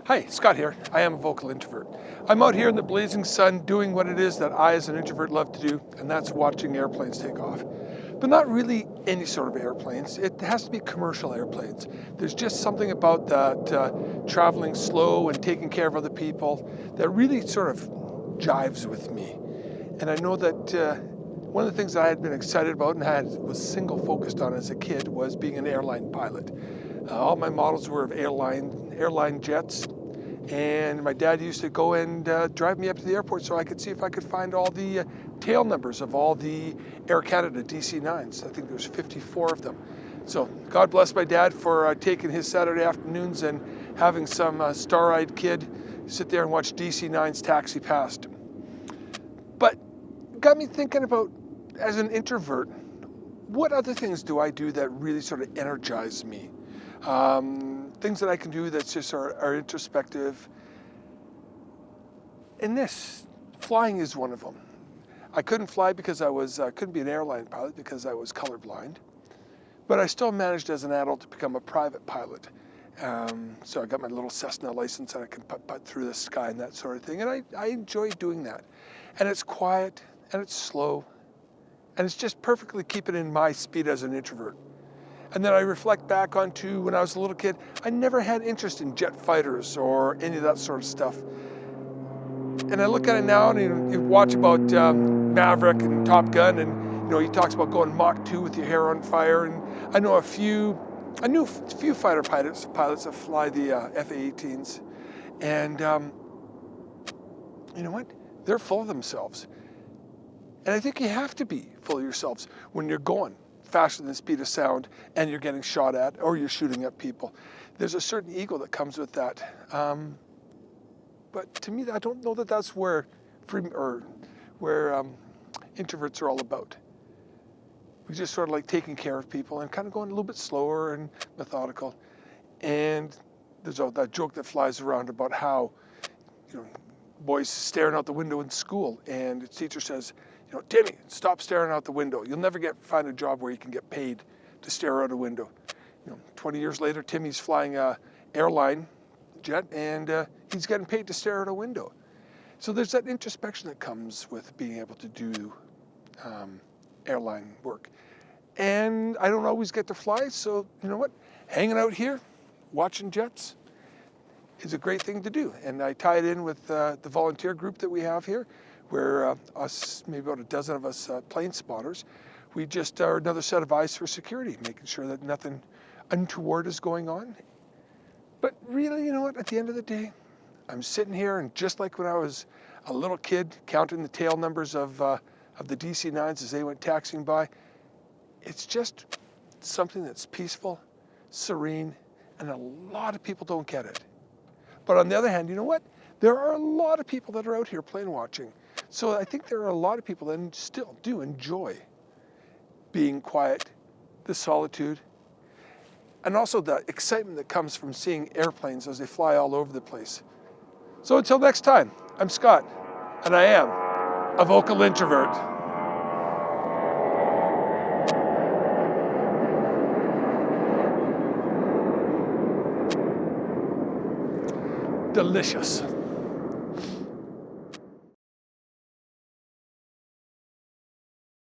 Hi, Scott here. I am a vocal introvert. I'm out here in the blazing sun doing what it is that I as an introvert love to do, and that's watching airplanes take off. But not really any sort of airplanes. It has to be commercial airplanes. There's just something about that traveling slow and taking care of other people that really sort of jives with me. And I know that one of the things that I had been excited about and was single focused on as a kid was being an airline pilot. All my models were of airline jets, and my dad used to go and drive me up to the airport so I could see if I could find all the tail numbers of all the Air Canada DC-9s. I think there's 54 of them. So God bless my dad for taking his Saturday afternoons and having some star-eyed kid sit there and watch DC-9s taxi past. But got me thinking about, as an introvert, what other things do I do that really sort of energize me? Things that I can do that just are introspective. And flying is one of them. I couldn't fly because I couldn't be an airline pilot because I was colorblind. But I still managed as an adult to become a private pilot. So I got my little Cessna license and I can putt through the sky and that sort of thing. And I enjoy doing that. And it's quiet and it's slow. And it's just perfectly keeping in my speed as an introvert. And then I reflect back onto when I was a little kid, I never had interest in jet fighters or any of that sort of stuff. And I look at it now and you watch about Maverick and Top Gun, and he talks about going Mach 2 with your hair on fire. And I knew a few fighter pilots that fly the F-18s. And you know what? They're full of themselves. And I think you have to be full of yourselves when you're going faster than the speed of sound and you're getting shot at or you're shooting at people. There's a certain ego that comes with that. But to me, I don't know that that's where introverts are all about. We just sort of like taking care of people and kind of going a little bit slower and methodical. And there's that joke that flies around about how, boys staring out the window in school, and the teacher says, Timmy, stop staring out the window. You'll never find a job where you can get paid to stare out a window. 20 years later, Timmy's flying a airline jet, and he's getting paid to stare out a window. So there's that introspection that comes with being able to do airline work. And I don't always get to fly, so you know what? Hanging out here, watching jets, is a great thing to do. And I tie it in with the volunteer group that we have here, where maybe about a dozen of us plane spotters, we just are another set of eyes for security, making sure that nothing untoward is going on. But really, you know what? At the end of the day, I'm sitting here, and just like when I was a little kid, counting the tail numbers of the DC-9s as they went taxiing by, it's just something that's peaceful, serene, and a lot of people don't get it. But on the other hand, you know what? There are a lot of people that are out here plane watching. So I think there are a lot of people that still do enjoy being quiet, the solitude, and also the excitement that comes from seeing airplanes as they fly all over the place. So until next time, I'm Scott, and I am a vocal introvert. Delicious.